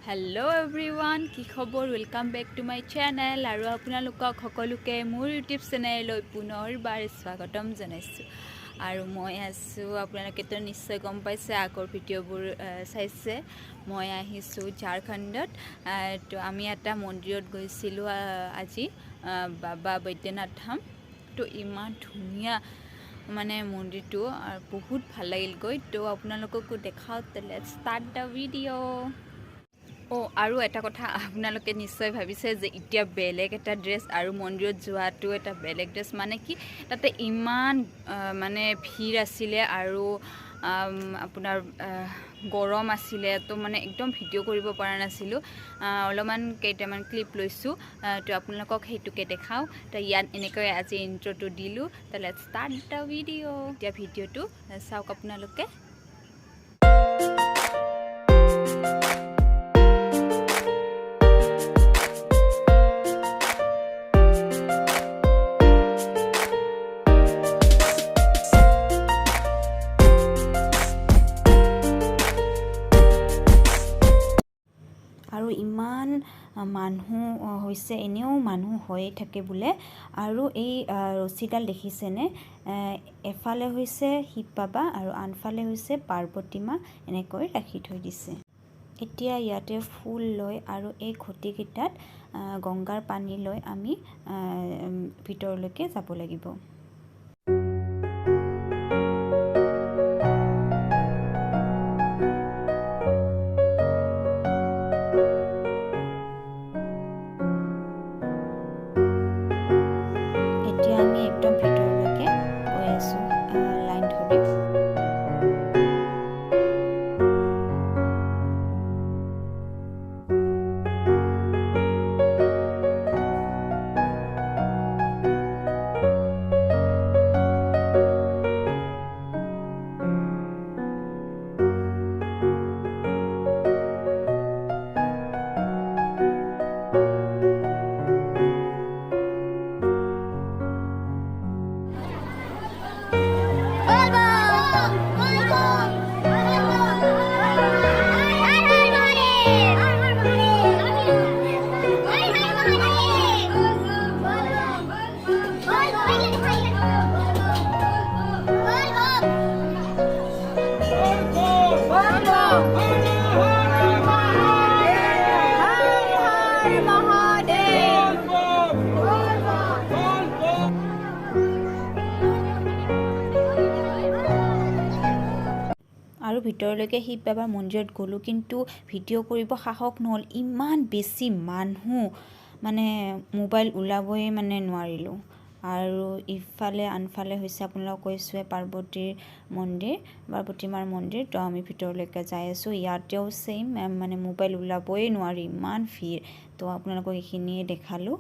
Hello everyone, কি খবৰ? Welcome back to my channel আৰু আপোনালোকক সকলোকে মোৰ YouTube চেনেললৈ পুনৰবাৰ স্বাগতম জনাইছো আৰু মই আছো আপোনালোকে তো নিশ্চয় গম পাইছে আগৰ ভিডিঅ'বোৰ চাইছে মই আহিছো ঝাৰখণ্ডত তো আমি এটা মন্দিৰত গৈছিলো আজি বাবা বৈদ্যনাথ ধাম তো ইমান ধুনীয়া মানে মন্দিৰটো আৰু বহুত ভাল লাগিল গৈ তো আপোনালোককো দেখাও লেটস ষ্টাৰ্ট দা ভিডিঅ' আৰু এটা কথা আপোনালোকে নিশ্চয় ভাবিছে যে এতিয়া বেলেগ এটা ড্ৰেছ আৰু মন্দিৰত যোৱাটো এটা বেলেগ ড্ৰেছ মানে কি তাতে ইমান মানে ভিৰ আছিলে আৰু আপোনাৰ গৰম আছিলে তো মানে একদম ভিডিঅ' কৰিব পৰা নাছিলোঁ অলপমান কেইটামান ক্লিপ লৈছোঁ তো আপোনালোকক সেইটোকে দেখাওঁ তো ইয়াত এনেকৈ আজি ইন্ট্ৰটো দিলোঁ তো লেটস ষ্টাৰ্ট দ্য ভিডিঅ' এতিয়া ভিডিঅ'টো চাওক আপোনালোকে আৰু ইমান মানুহ হৈছে এনেও মানুহ হৈয়ে থাকে বোলে আৰু এই ৰছীডাল দেখিছেনে এফালে হৈছে শিৱ বাবা আৰু আনফালে হৈছে পাৰ্বতী মা এনেকৈ ৰাখি থৈ দিছে এতিয়া ইয়াতে ফুল লৈ আৰু এই ঘটিকেইটাত গংগাৰ পানী লৈ আমি ভিতৰলৈকে যাব লাগিব আৰু ভিতৰলৈকে শিৱ বাবাৰ মন্দিৰত গ'লোঁ কিন্তু ভিডিঅ' কৰিব সাহস নহ'ল ইমান বেছি মানুহ মানে মোবাইল ওলাবই মানে নোৱাৰিলোঁ আৰু ইফালে আনফালে হৈছে আপোনালোকক কৈছোঁৱে পাৰ্বতীৰ মন্দিৰ পাৰ্বতী মাৰ মন্দিৰ তো আমি ভিতৰলৈকে যাই আছোঁ ইয়াতেও ছেইম মানে মোবাইল ওলাবই নোৱাৰি ইমান ভিৰ তো আপোনালোকক এইখিনিয়ে দেখালোঁ